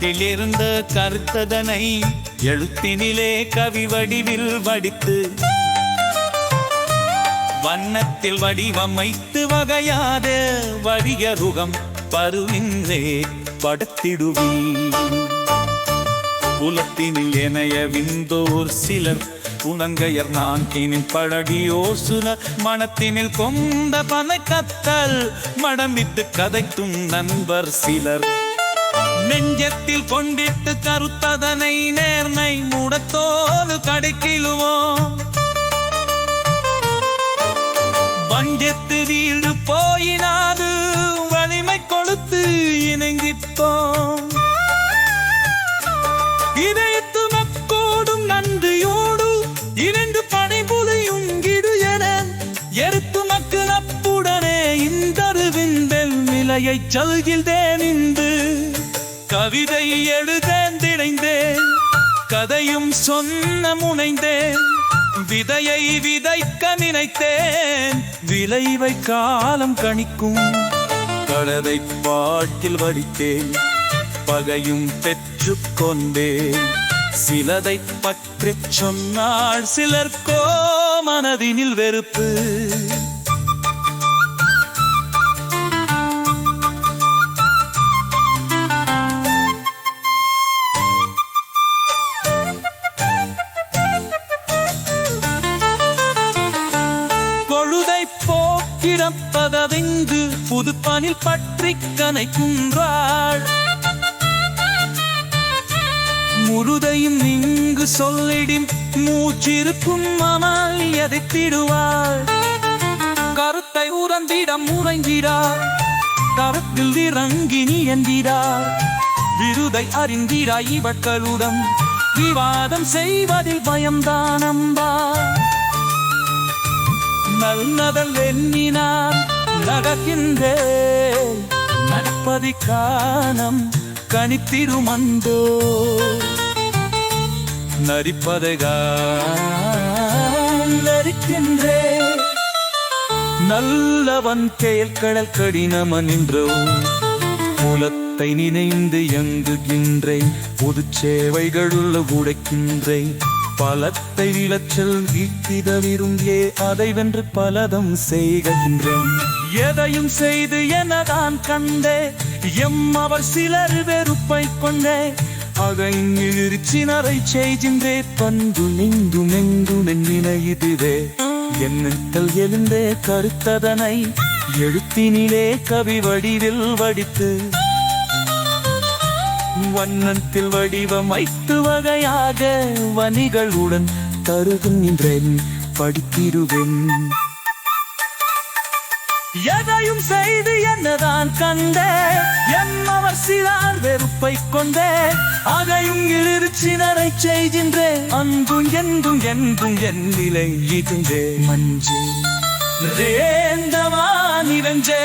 பட்டிலிருந்த கருத்ததனை எழுத்தினிலே கவி வடிவில் வடித்து வண்ணத்தில் வடிவமைத்து வகையாத வழியருகம் பருவின்றே படத்திடுவீர். புலத்தினில் எனைய விந்தோர் சிலர் உணங்கையர் நான்கினின் பழகியோ சுலர் மனத்தினில் கொண்ட பனை கத்தல் மடமிட்டு கதைத்தும் நண்பர் சிலர் நெஞ்சத்தில் கொண்டிட்டு கருத்ததனை நேர்மை மூடத்தோடு கடைக்கிலுவோம். வஞ்சத்து வீழ்ந்து போயினாது வலிமை கொடுத்து இணங்கிப்போம். இதயத்து மக்கோடும் நன்றியோடு இரண்டு படைபுலியும் கிடு என எருத்து மக்கள் அப்புடனே இந்தருவின் விலையை சல்கில்தேன் இன்று கவிதை எழுதேந்திடைந்தேன் கதையும் சொன்ன முனைந்தேன் விதையை விதைக்க நினைத்தேன் விளைவை காலம் கணிக்கும் கடலை பாட்டில் வடித்தேன் பகையும் பெற்று கொண்டேன் சிலதை பற்றி சொன்னால் சிலர்க்கோ மனதினில் வெறுப்பு. பொழுதை போக்கிடப்பதெங்கு புதுப்பனில் பற்றி கனைக்குன்றாள் முருதையும் இங்கு சொல்லிடும் மூச்சிருக்கும் அமல் எதைத்திடுவாள். கருத்தை உறந்திடம் உறங்கிடார் கருத்தில் இறங்கி நீ என்றிடார் விருதை அறிந்திடா இவர்களுடன் விவாதம் செய்வதில் பயம்தான் அம்பா. நல்லதல் எண்ணினான் நடக்கின்றேன் நட்பதி காணம் கணித்திருமந்தோ நரிப்பதற்கின்றே நல்லவன் கேள்கடல் கடினமனின்றோ மூலத்தை நினைந்து எங்குகின்றே பொது சேவைகளுள்ள உடைக்கின்றே பலத்தை விளைச்சல் ஈட்டித விரும்பியே அதை வென்று பலதம் செய்கின்றேன். எதையும் செய்து எனதான் கண்டே எம் அவர் சிலர் வெறுப்பை கொண்டே அகைஞ்சினரை செய்கின்றே பந்து நெங்கும் எங்கும் நினையுதே என்னல் எழுந்தே கருத்ததனை எழுத்தினிலே கவி வடிவில் வடித்து வண்ணத்தில் வடிவமைத்து வகையாக வணிகளுடன் தருகின்றேன் படித்திடுவேன். எதையும் செய்து என்னதான் கண்டே என்னவர் சிலார் வெறுப்பை கொண்டே அதையும் இருச்சினரை செய்கின்றேன் அன்பும் என்றும் என்றும் என் நிலை இதே மஞ்சே ரேந்தவா நிரஞ்சே